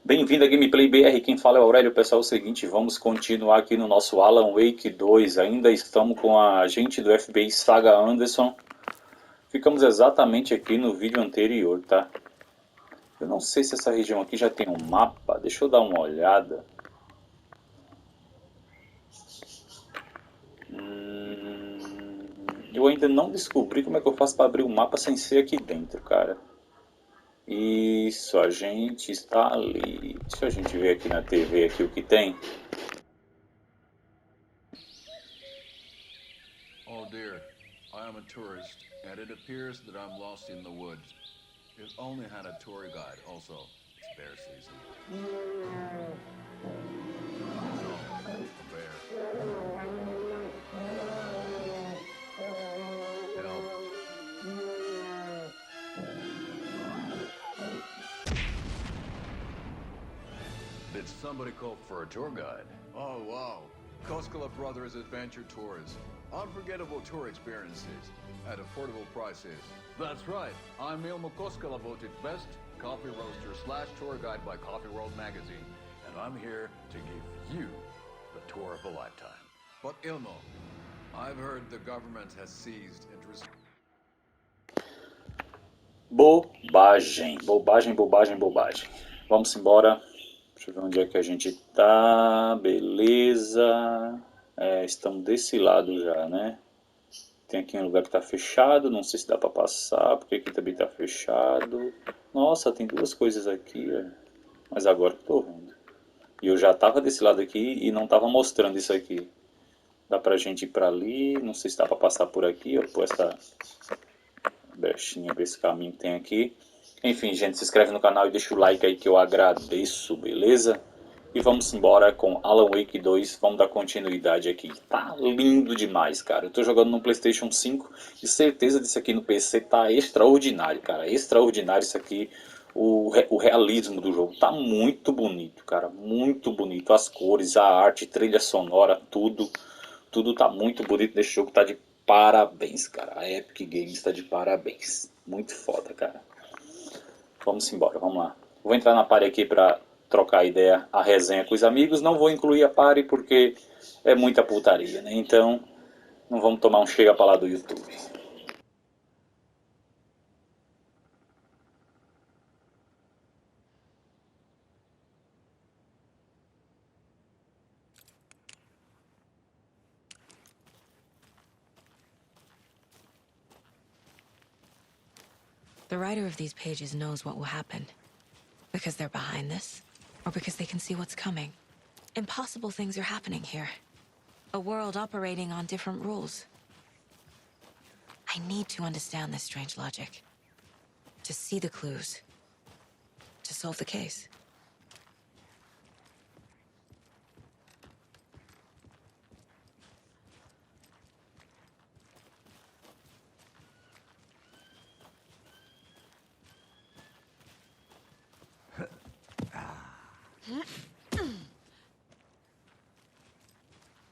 Bem-vindo a GameplayBR, quem fala é o Aurélio. Pessoal, é o seguinte, vamos continuar aqui no nosso Alan Wake 2. Ainda estamos com a agente do FBI Saga Anderson. Ficamos exatamente aqui no vídeo anterior, tá? Eu não sei se essa região aqui já tem um mapa, deixa eu dar uma olhada. Eu ainda não descobri como é que eu faço para abrir o mapa sem ser aqui dentro, cara. Isso, a gente está ali. Deixa a gente ver aqui na TV aqui o que tem. Oh dear, I am a tourist, and it appears that I'm lost in the woods. If only had a tour guide. Also, it's bear season. No, a bear. Help. Did somebody call for a tour guide? Oh, wow. Koskela Brothers Adventure Tours. Unforgettable tour experiences at affordable prices. That's right. I'm Ilmo Koskela, voted best coffee roaster / tour guide by Coffee World magazine. And I'm here to give you the tour of a lifetime. But Ilmo, I've heard the government has seized and Bobagem, bobagem, bobagem, bobagem. Vamos embora. Deixa eu ver onde é que a gente tá. Beleza. Estamos desse lado já, né? Tem aqui um lugar que tá fechado. Não sei se dá pra passar, porque aqui também tá fechado. Nossa, tem duas coisas aqui. Mas agora que eu tô vendo. E eu já tava desse lado aqui e não tava mostrando isso aqui. Dá pra gente ir pra ali. Não sei se dá pra passar por aqui, ó, por essa brechinha, por esse caminho que tem aqui. Enfim, gente, se inscreve no canal e deixa o like aí que eu agradeço, beleza? E vamos embora com Alan Wake 2, vamos dar continuidade aqui. Tá lindo demais, cara. Eu tô jogando no PlayStation 5 e certeza disso aqui no PC tá extraordinário, cara. Extraordinário isso aqui. O realismo do jogo tá muito bonito, cara. Muito bonito. As cores, a arte, trilha sonora, tudo. Tudo tá muito bonito nesse jogo. Tá de parabéns, cara. A Epic Games tá de parabéns. Muito foda, cara. Vamos embora, vamos lá. Vou entrar na party aqui para trocar ideia, a resenha com os amigos. Não vou incluir a party porque é muita putaria, né? Então, não vamos tomar um chega pra lá do YouTube. The writer of these pages knows what will happen. Because they're behind this, or because they can see what's coming. Impossible things are happening here. A world operating on different rules. I need to understand this strange logic. To see the clues. To solve the case.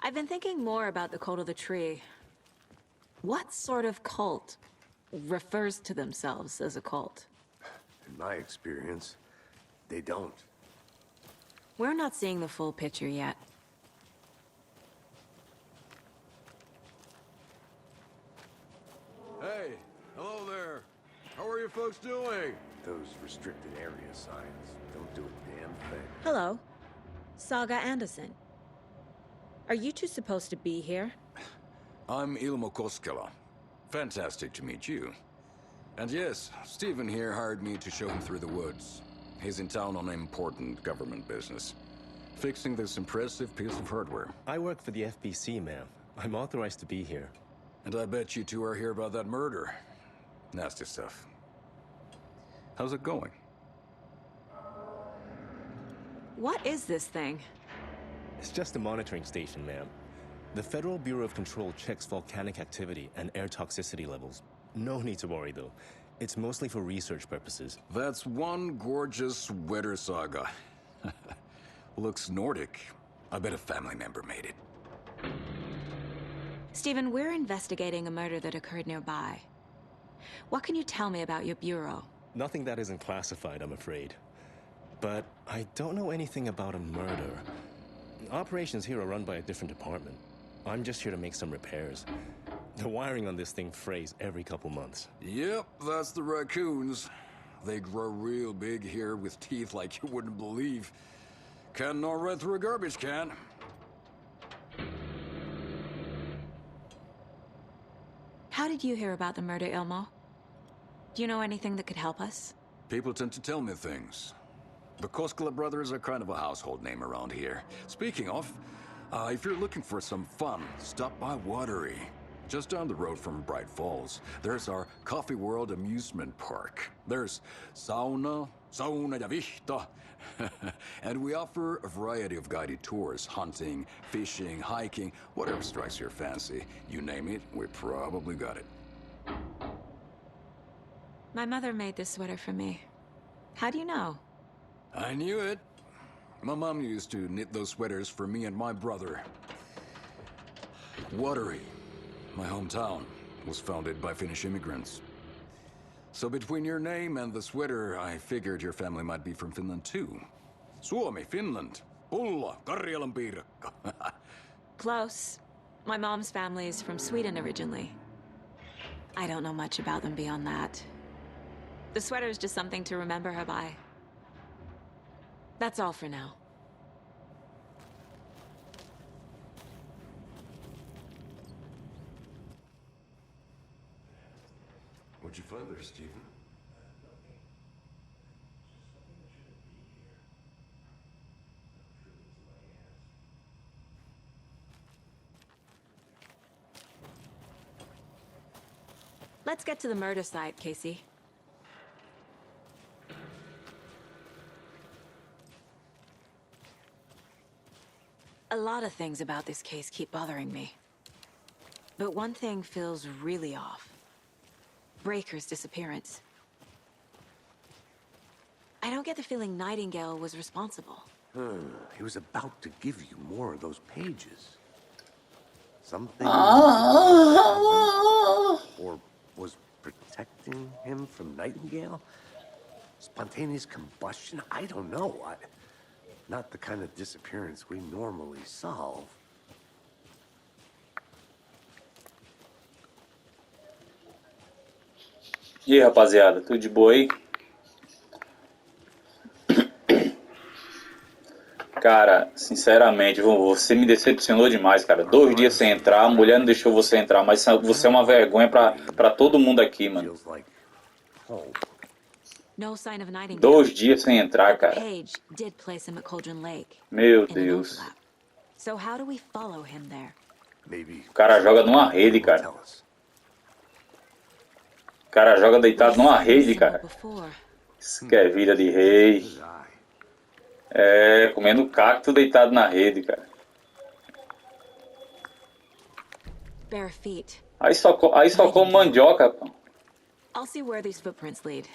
I've been thinking more about the cult of the tree. What sort of cult refers to themselves as a cult? In my experience, they don't. We're not seeing the full picture yet. Hey, hello there. How are you folks doing? Those restricted area signs don't do a damn thing. Hello. Saga Anderson. Are you two supposed to be here? I'm Ilmo Koskela. Fantastic to meet you. And yes, Stephen here hired me to show him through the woods. He's in town on important government business. Fixing this impressive piece of hardware. I work for the FBC, ma'am. I'm authorized to be here. And I bet you two are here about that murder. Nasty stuff. How's it going? What is this thing? It's just a monitoring station, ma'am. The Federal Bureau of Control checks volcanic activity and air toxicity levels. No need to worry, though. It's mostly for research purposes. That's one gorgeous weather saga. Looks Nordic. I bet a family member made it. Stephen, we're investigating a murder that occurred nearby. What can you tell me about your bureau? Nothing that isn't classified, I'm afraid. but I don't know anything about a murder. Operations here are run by a different department. I'm just here to make some repairs. The wiring on this thing frays every couple months. Yep, that's the raccoons. They grow real big here with teeth like you wouldn't believe. Can't gnaw right through a garbage can. How did you hear about the murder, Ilmo? Do you know anything that could help us? People tend to tell me things. The Koskela brothers are kind of a household name around here. Speaking of, if you're looking for some fun, stop by Watery. Just down the road from Bright Falls, there's our Coffee World amusement park. There's sauna ja vihta. And we offer a variety of guided tours, hunting, fishing, hiking, whatever strikes your fancy. You name it, we probably got it. My mother made this sweater for me. How do you know? I knew it. My mom used to knit those sweaters for me and my brother. Watery, my hometown, was founded by Finnish immigrants. So between your name and the sweater, I figured your family might be from Finland too. Suomi, Finland. Pulla, Karjalan piirakka. Close. My mom's family is from Sweden originally. I don't know much about them beyond that. The sweater is just something to remember her by. That's all for now. What'd you find there, Stephen? Let's get to the murder site, Casey. A lot of things about this case keep bothering me. But one thing feels really off. Breaker's disappearance. I don't get the feeling Nightingale was responsible. He was about to give you more of those pages. Something... or was protecting him from Nightingale? Spontaneous combustion? I don't know. Not the kind of disappearance we normally solve. E aí, rapaziada, tudo de boa aí? Cara, sinceramente, você me decepcionou demais, cara. 2 dias sem entrar, a mulher não deixou você entrar, mas você é uma vergonha pra todo mundo aqui, mano. No sign of Nightingale. 2 dias sem entrar, cara. Page did place him at Cauldron Lake. Meu Deus. So how do we follow him there? O cara joga numa rede, cara. O cara joga deitado numa rede, cara. Isso que é vida de rei. É, comendo cacto deitado na rede, cara. Bare feet. Aí só come mandioca, pô. I'll see where these footprints lead.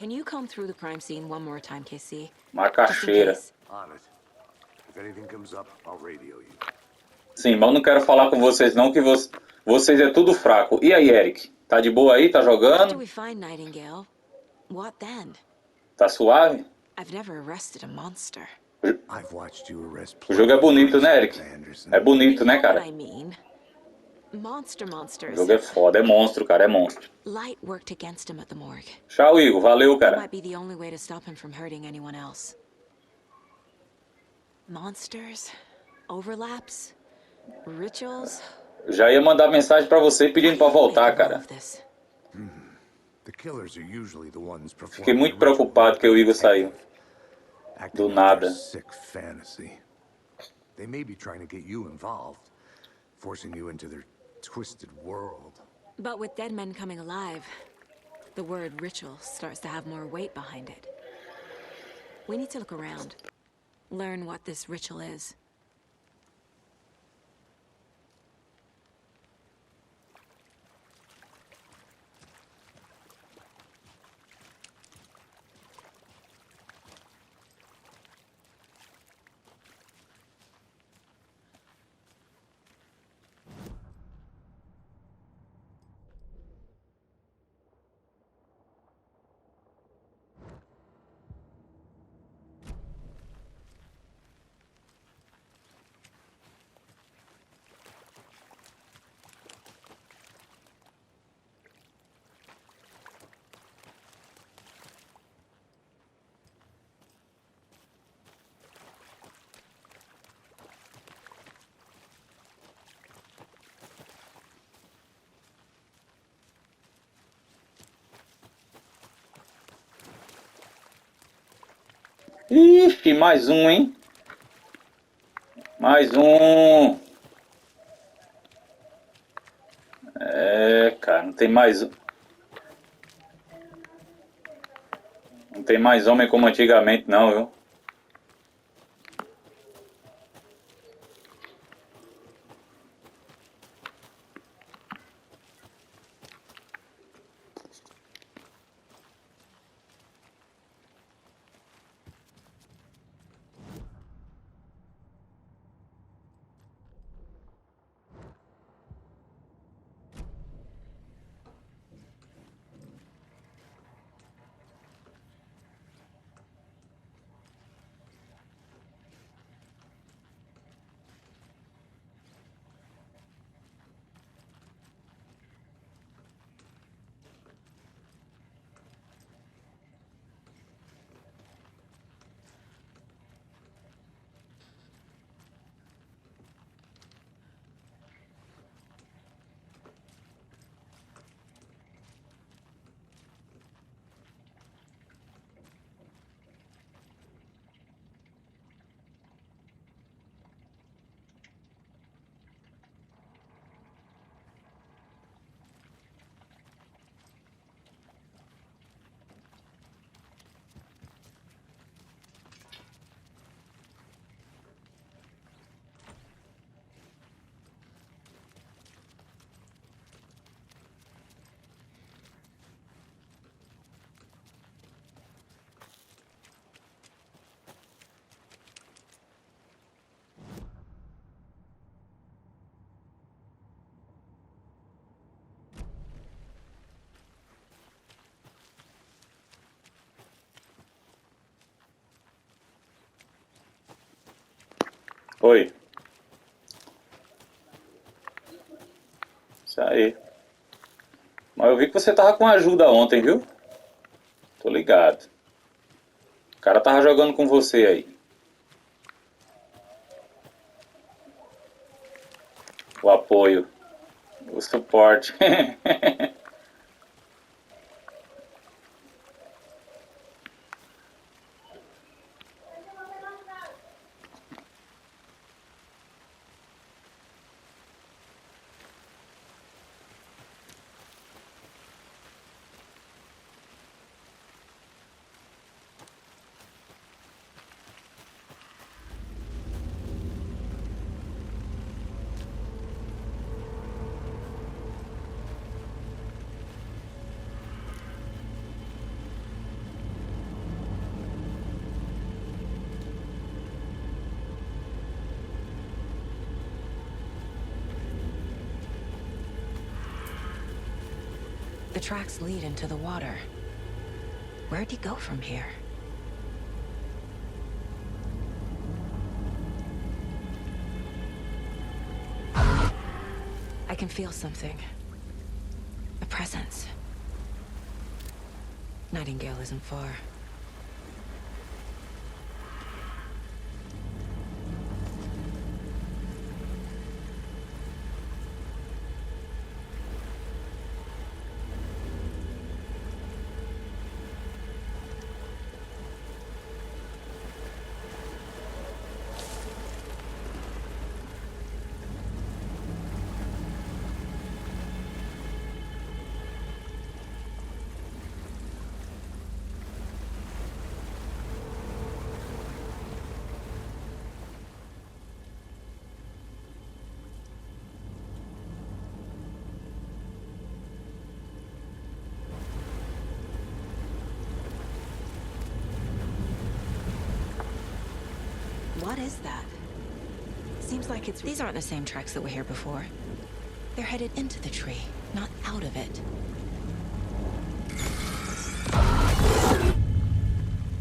Can you comb through the crime scene one more time, KC? Macaxeira. On it. If anything comes up, I'll radio you. Sim, mas eu não quero falar com vocês não, que vocês é tudo fraco. E aí, Eric? Tá de boa aí? Tá jogando? After we find Nightingale, what then? Tá suave? I've never arrested a monster. I've watched you arrest O jogo é bonito, né, Eric? É bonito, né, cara? I mean, monsters. O jogo é foda, é monstro, cara, é monstro. Light worked against him at the morgue. Tchau, Igor, valeu, That cara. might be the only way to stop him from hurting anyone else. Monsters, overlaps, rituals. Já ia mandar mensagem pra você pedindo pra voltar, cara. The killers are usually the ones Fiquei muito preocupado que o Igor saiu. Do nada. Sick fantasy. They may be trying to get you involved, forcing you into their twisted world. But with dead men coming alive, the word ritual starts to have more weight behind it. We need to look around, learn what this ritual is. Ixi, mais um, hein? Mais um. É, cara, não tem mais. Não tem mais homem como antigamente, não, viu? Oi. Isso aí. Mas eu vi que você tava com ajuda ontem, viu? Tô ligado. O cara tava jogando com você aí. O apoio. O suporte. The tracks lead into the water. Where'd he go from here? I can feel something. A presence. Nightingale isn't far. What is that? Seems like it's... These aren't the same tracks that were here before. They're headed into the tree, not out of it.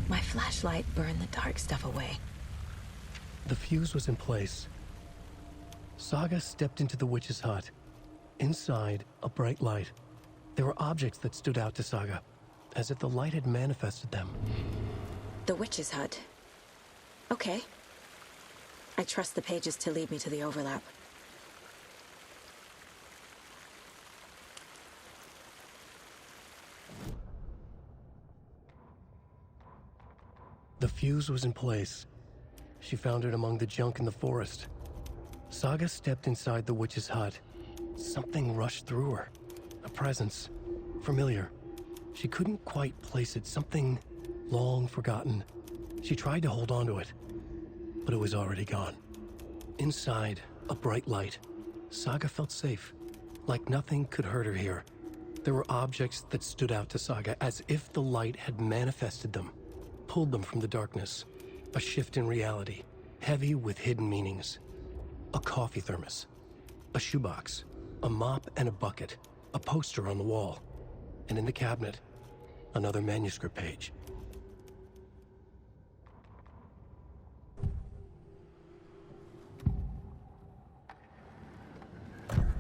My flashlight burned the dark stuff away. The fuse was in place. Saga stepped into the witch's hut. Inside, a bright light. There were objects that stood out to Saga, as if the light had manifested them. The witch's hut. Okay. I trust the pages to lead me to the overlap. The fuse was in place. She found it among the junk in the forest. Saga stepped inside the witch's hut. Something rushed through her. A presence. Familiar. She couldn't quite place it. Something long forgotten. She tried to hold on to it, but it was already gone. Inside, a bright light. Saga felt safe, like nothing could hurt her here. There were objects that stood out to Saga as if the light had manifested them, pulled them from the darkness. A shift in reality, heavy with hidden meanings. A coffee thermos, a shoebox, a mop and a bucket, a poster on the wall, and in the cabinet, another manuscript page.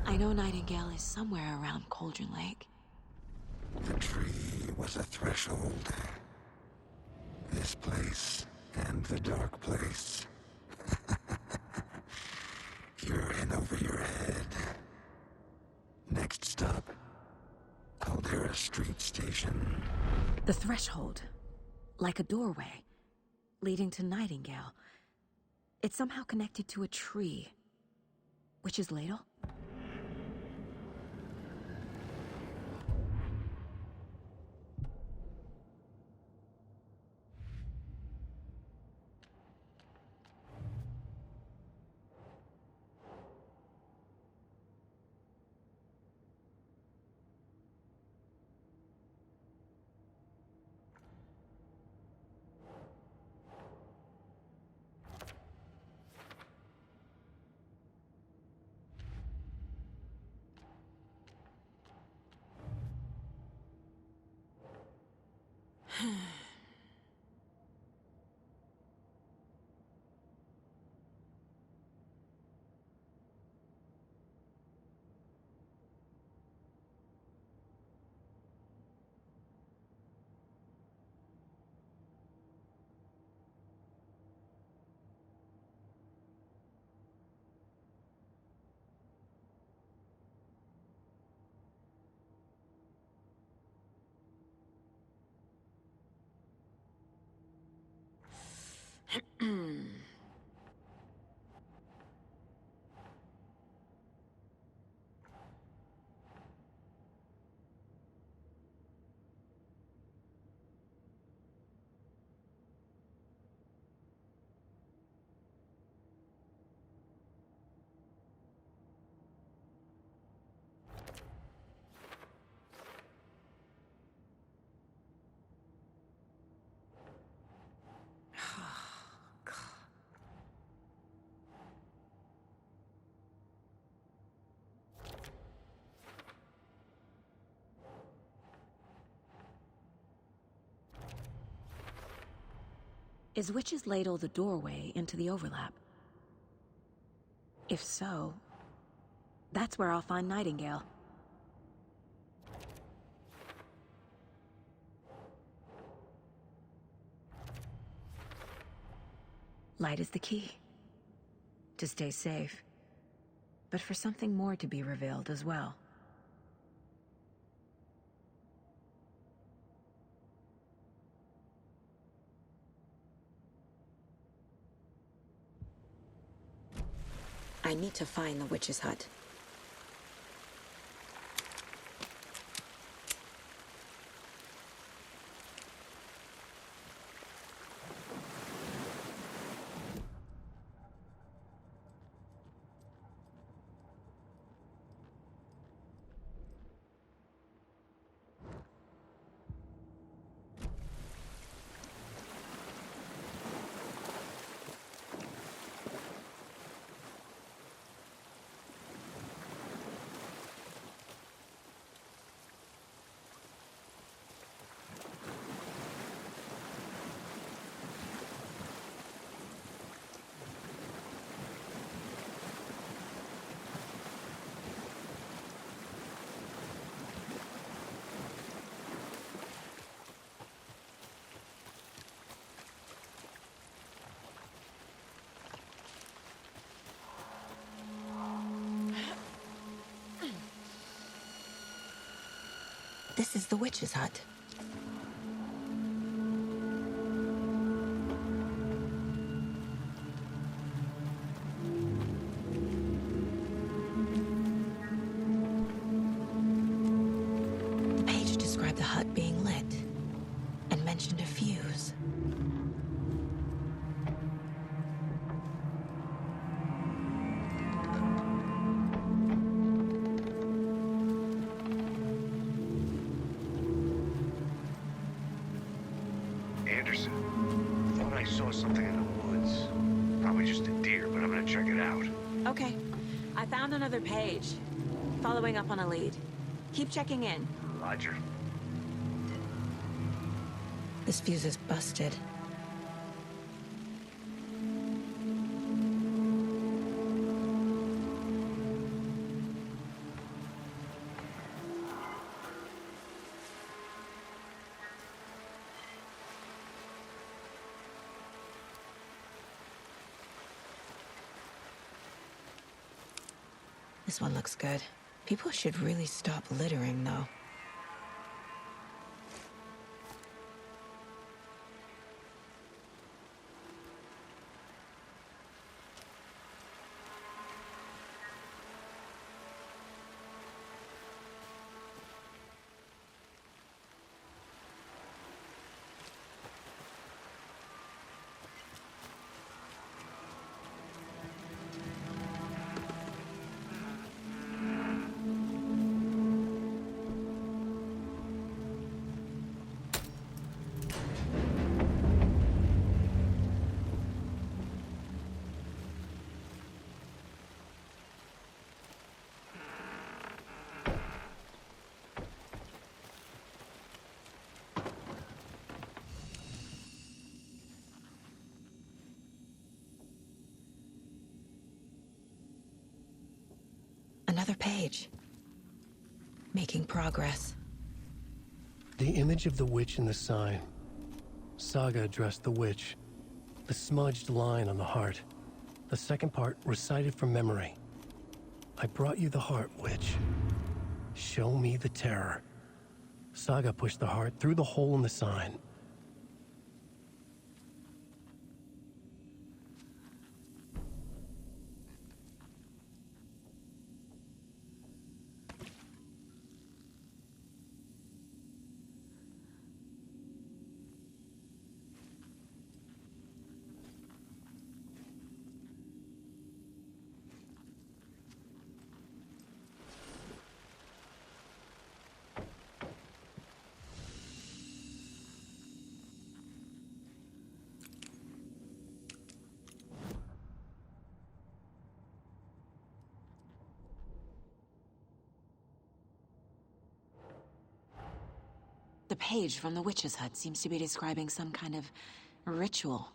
I know Nightingale is somewhere around Cauldron Lake. The tree was a threshold. This place and the dark place. You're in over your head. Next stop, Caldera Street Station. The threshold. Like a doorway. Leading to Nightingale. It's somehow connected to a tree. Witch's Ladle? Is Witch's Ladle the doorway into the overlap? If so, that's where I'll find Nightingale. Light is the key. To stay safe. But for something more to be revealed as well. I need to find the witch's hut. This is the witch's hut. Anderson. Thought I saw something in the woods. Probably just a deer, but I'm gonna check it out. Okay. I found another page. Following up on a lead. Keep checking in. Roger. This fuse is busted. This one looks good. People should really stop littering, though. Another page. Making progress. The image of the witch in the sign. Saga addressed the witch. The smudged line on the heart. The second part recited from memory. I brought you the heart, witch. Show me the terror. Saga pushed the heart through the hole in the sign. The page from the witch's hut seems to be describing some kind of ritual.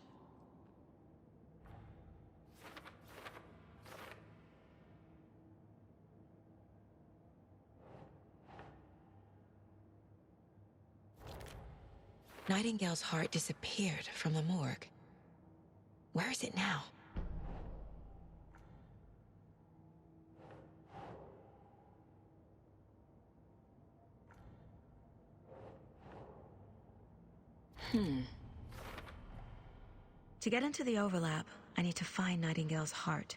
Nightingale's heart disappeared from the morgue. Where is it now? To get into the overlap, I need to find Nightingale's heart.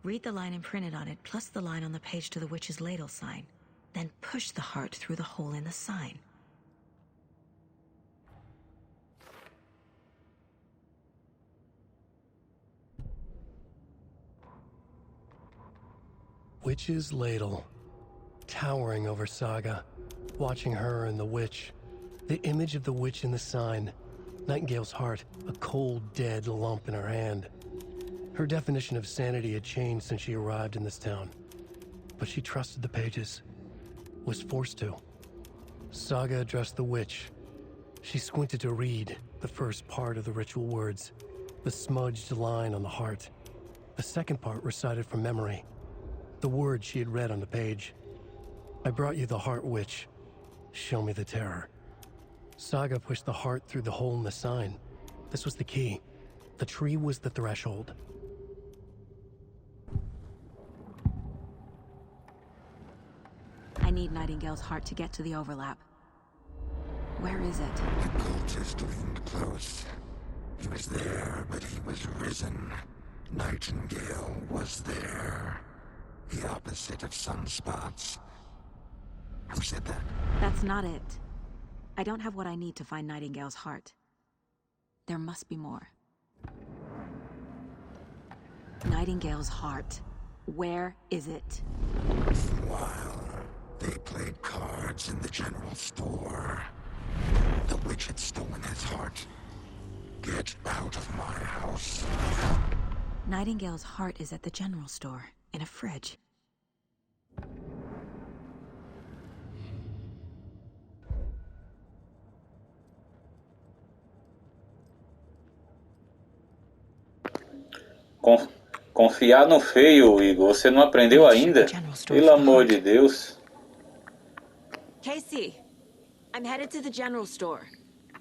Read the line imprinted on it, plus the line on the page to the witch's ladle sign. Then push the heart through the hole in the sign. Witch's ladle. Towering over Saga. Watching her and the witch. The image of the witch in the sign. Nightingale's heart, a cold, dead lump in her hand. Her definition of sanity had changed since she arrived in this town. But she trusted the pages. Was forced to. Saga addressed the witch. She squinted to read the first part of the ritual words. The smudged line on the heart. The second part recited from memory. The words she had read on the page. I brought you the heart, witch. Show me the terror. Saga pushed the heart through the hole in the sign. This was the key. The tree was the threshold. I need Nightingale's heart to get to the overlap. Where is it? The cultist leaned close. He was there, but he was risen. Nightingale was there. The opposite of sunspots. Who said that? That's not it. I don't have what I need to find Nightingale's heart. There must be more. Nightingale's heart. Where is it? While they played cards in the general store, the witch had stolen his heart. Nightingale's heart is at the general store, in a fridge. Confiar no feio, Igor. Você não aprendeu ainda? Pelo amor de Deus. Casey, I'm headed to the general store.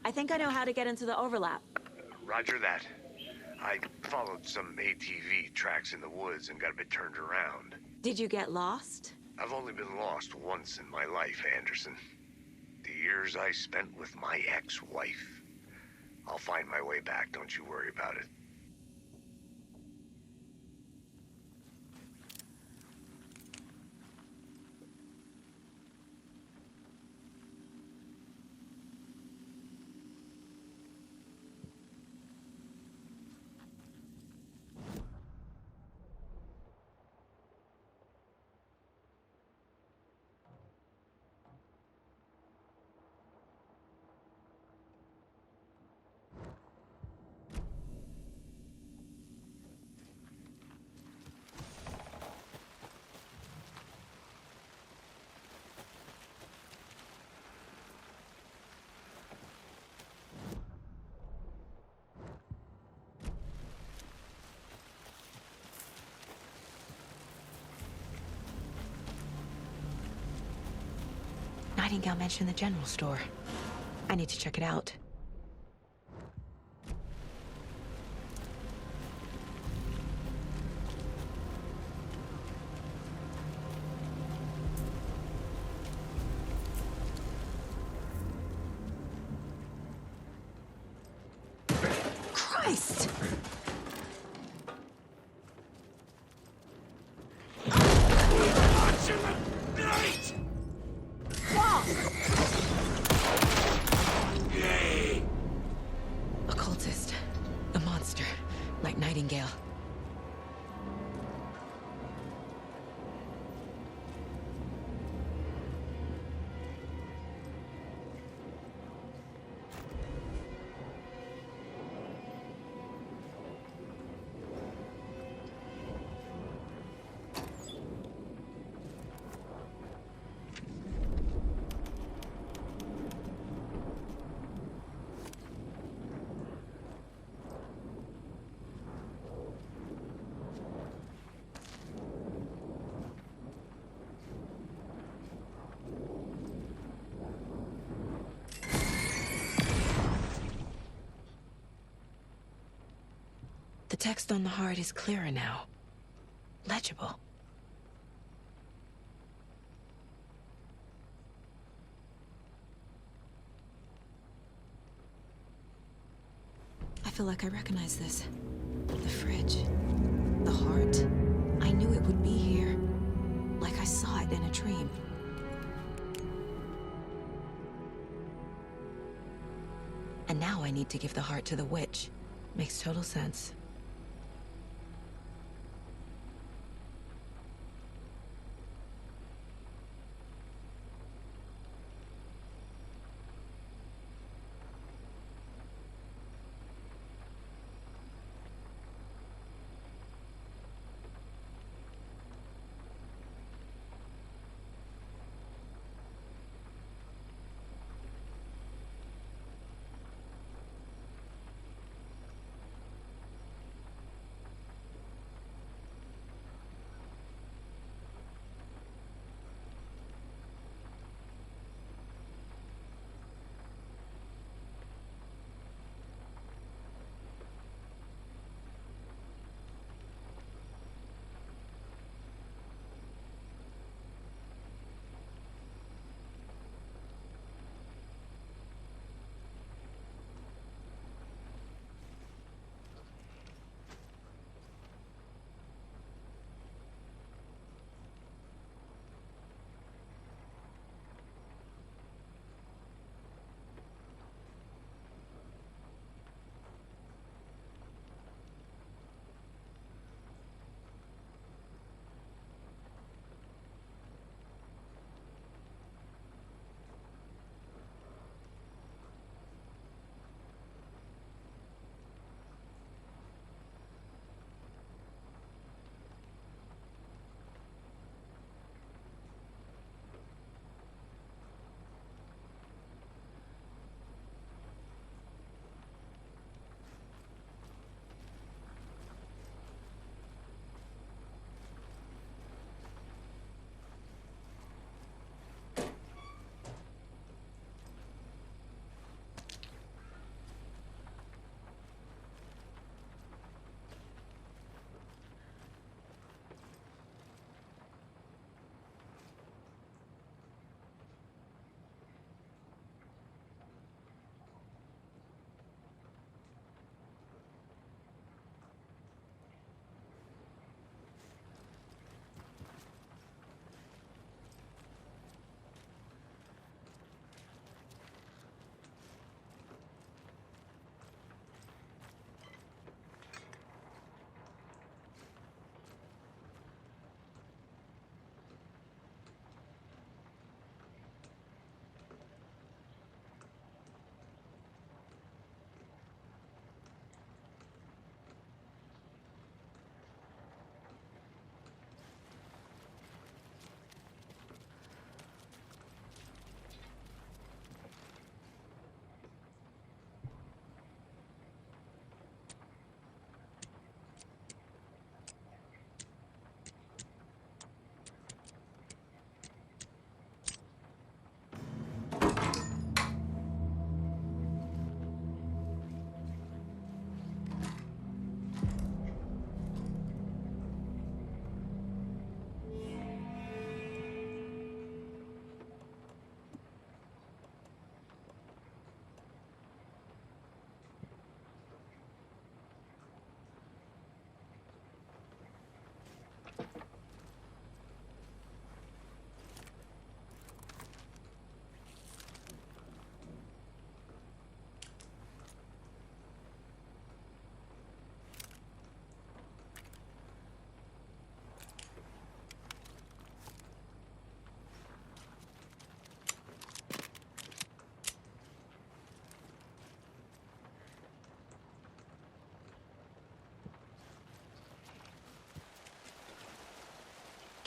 I think I know how to get into the overlap. Roger that. I followed some ATV tracks in the woods and got a bit turned around. Did you get lost? I've only been lost once in my life, Anderson. The years I spent with my ex-wife. I'll find my way back, don't you worry about it. Nightingale mentioned the general store. I need to check it out. Christ! Occultist. A monster. Like Nightingale. The text on the heart is clearer now. Legible. I feel like I recognize this. The fridge. The heart. I knew it would be here. Like I saw it in a dream. And now I need to give the heart to the witch. Makes total sense.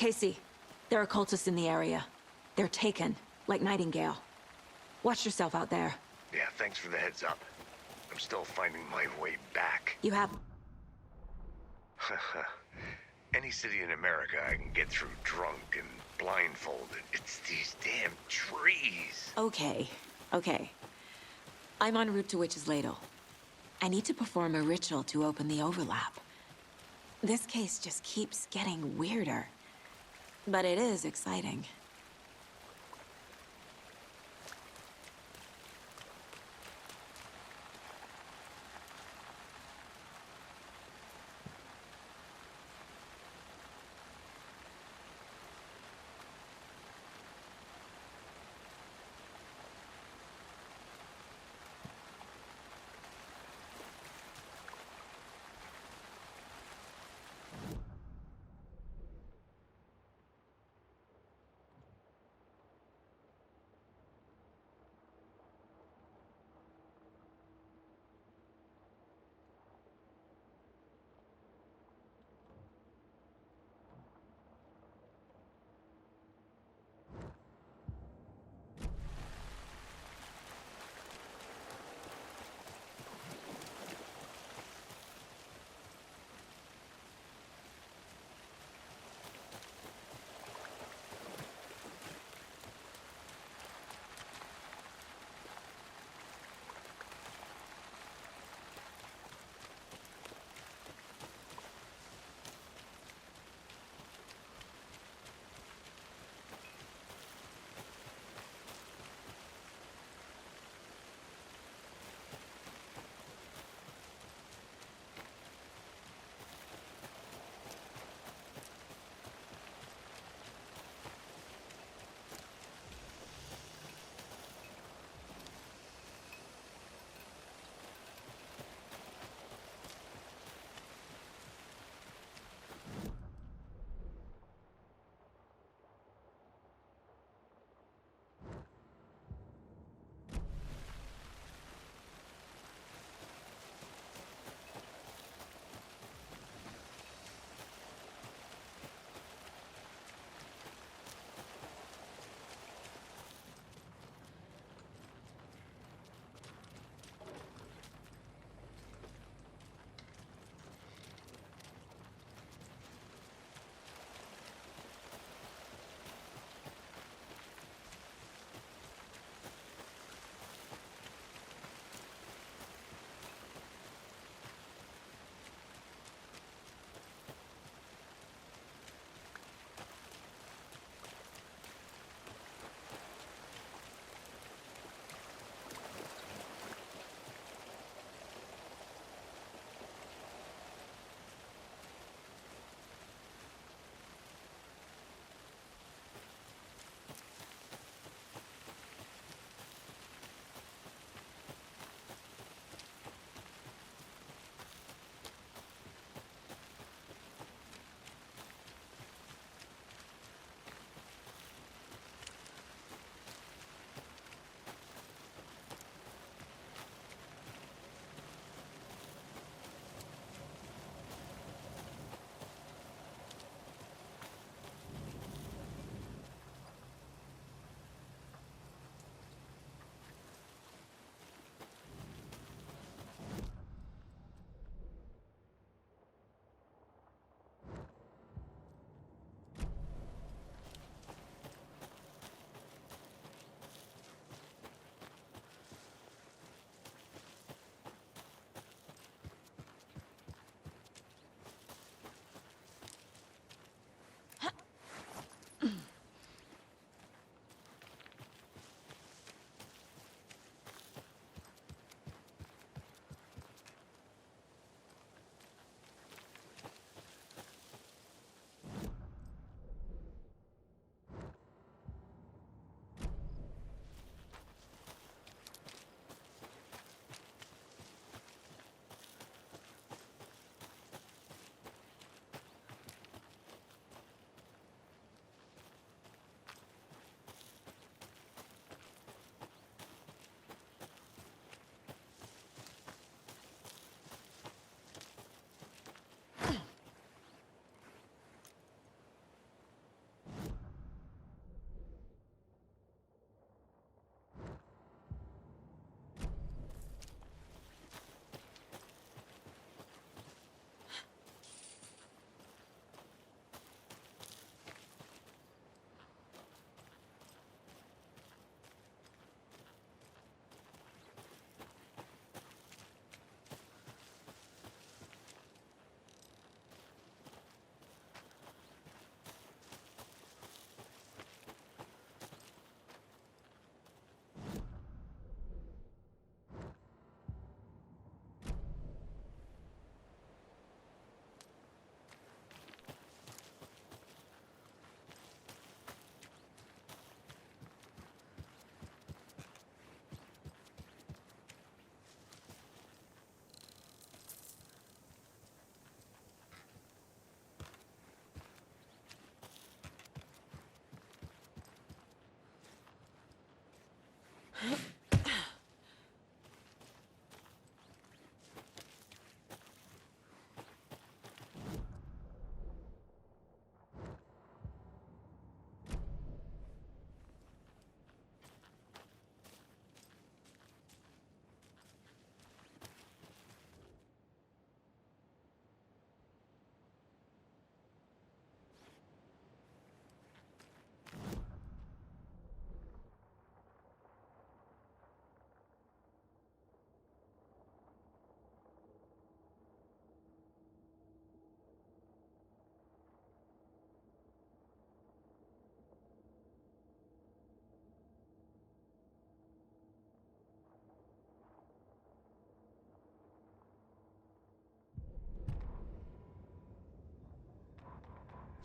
Casey, there are cultists in the area. They're taken, like Nightingale. Watch yourself out there. Yeah, thanks for the heads up. I'm still finding my way back. You have... Any city in America I can get through drunk and blindfolded. It's these damn trees. Okay, okay. I'm en route to Witch's Ladle. I need to perform a ritual to open the overlap. This case just keeps getting weirder. But it is exciting.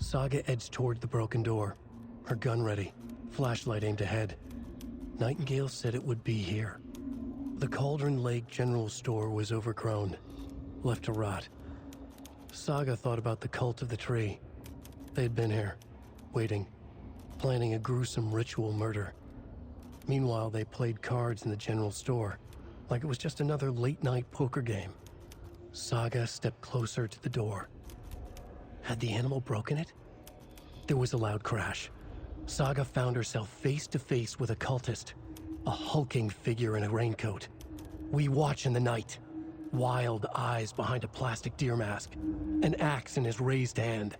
Saga edged toward the broken door, her gun ready, flashlight aimed ahead. Nightingale said it would be here. The Cauldron Lake General Store was overgrown, left to rot. Saga thought about the cult of the tree. They'd been here, waiting, planning a gruesome ritual murder. Meanwhile, they played cards in the general store, like it was just another late-night poker game. Saga stepped closer to the door. Had the animal broken it? There was a loud crash. Saga found herself face to face with a cultist, a hulking figure in a raincoat. We watch in the night. Wild eyes behind a plastic deer mask, an axe in his raised hand.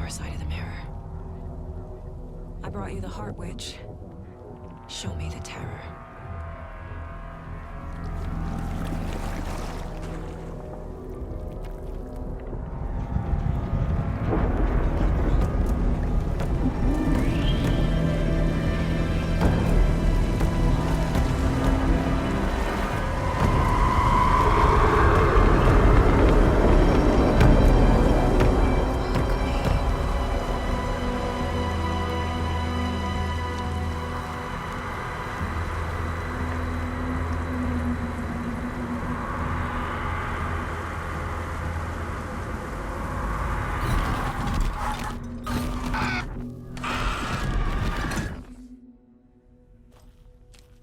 far side of the mirror. I brought you the Heart Witch. Show me the terror.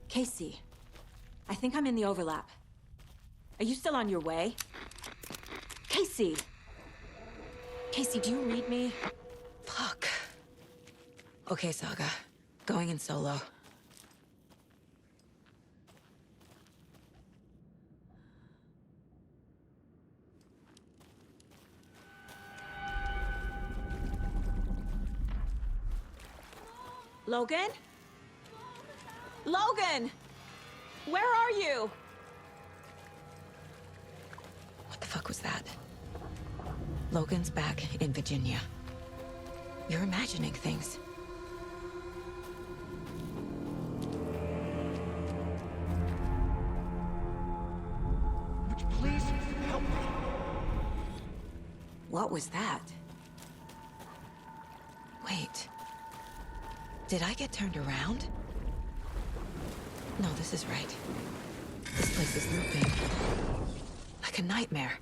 Casey, I think I'm in the overlap. Are you still on your way? Casey! Casey, do you read me? Fuck. Okay, Saga. Going in solo. Logan? Logan! Where are you? What the fuck was that? Logan's back in Virginia. You're imagining things. Would you please help me? What was that? Wait. Did I get turned around? No, this is right. This place is looping. Like a nightmare.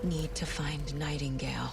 Need to find Nightingale.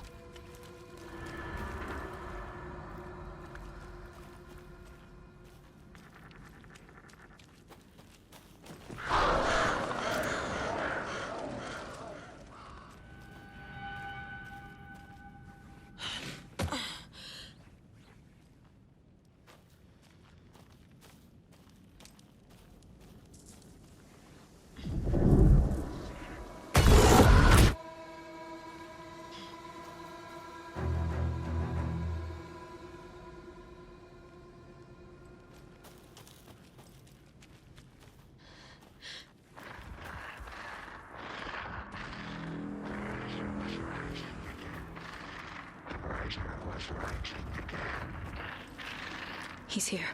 He's here.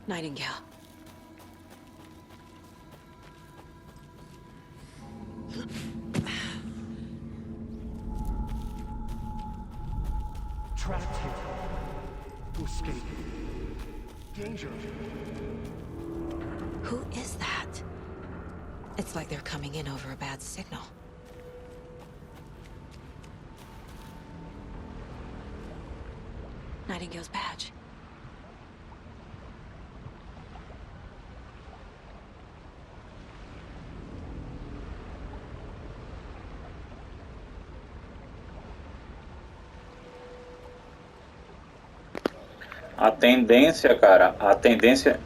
Nightingale. Trapped here. To escape. Danger. Who is that? It's like they're coming in over a bad signal. Nightingale's badge. A tendência, cara, a tendência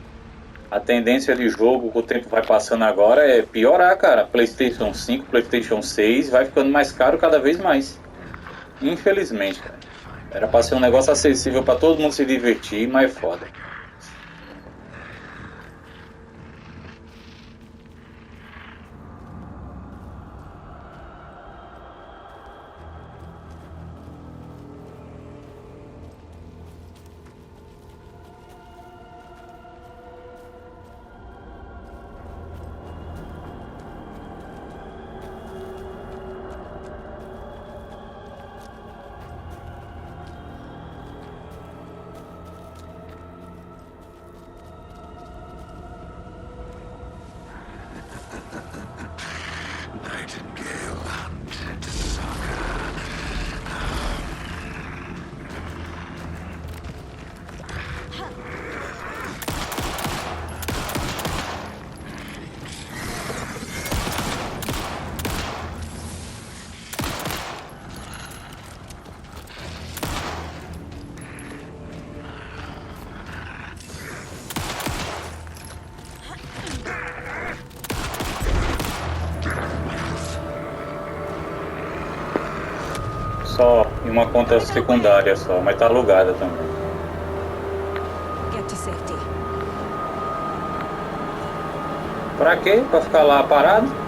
de jogo que o tempo vai passando agora é piorar, cara. PlayStation 5, PlayStation 6 vai ficando mais caro cada vez mais. Infelizmente, cara. Era pra ser um negócio acessível pra todo mundo se divertir, mas é foda. só em uma conta secundária só, mas tá alugada também. Get to safety. Pra quê? Pra ficar lá parado?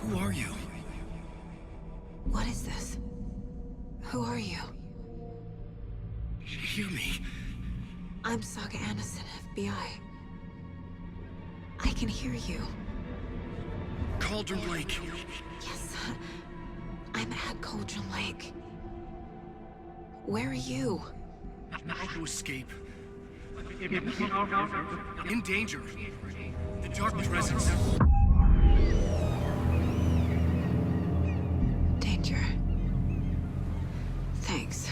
Who are you? What is this? Who are you? Hear me. I'm Saga Anderson, FBI. I can hear you. Cauldron Lake. Yes, I'm at Cauldron Lake. Where are you? How to escape. In danger. The Dark Presence. Danger. Thanks.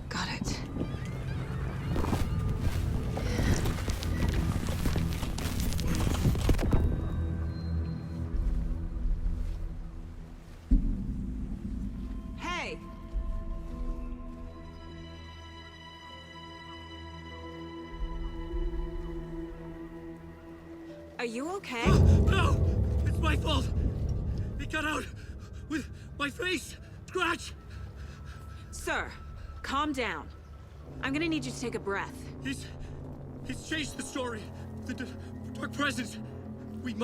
Got it. Hey! Are you okay? No! It's my fault! It got out with my face! Scratch! Sir, calm down. I'm gonna need you to take a breath. He's changed the story. The Dark presence! We must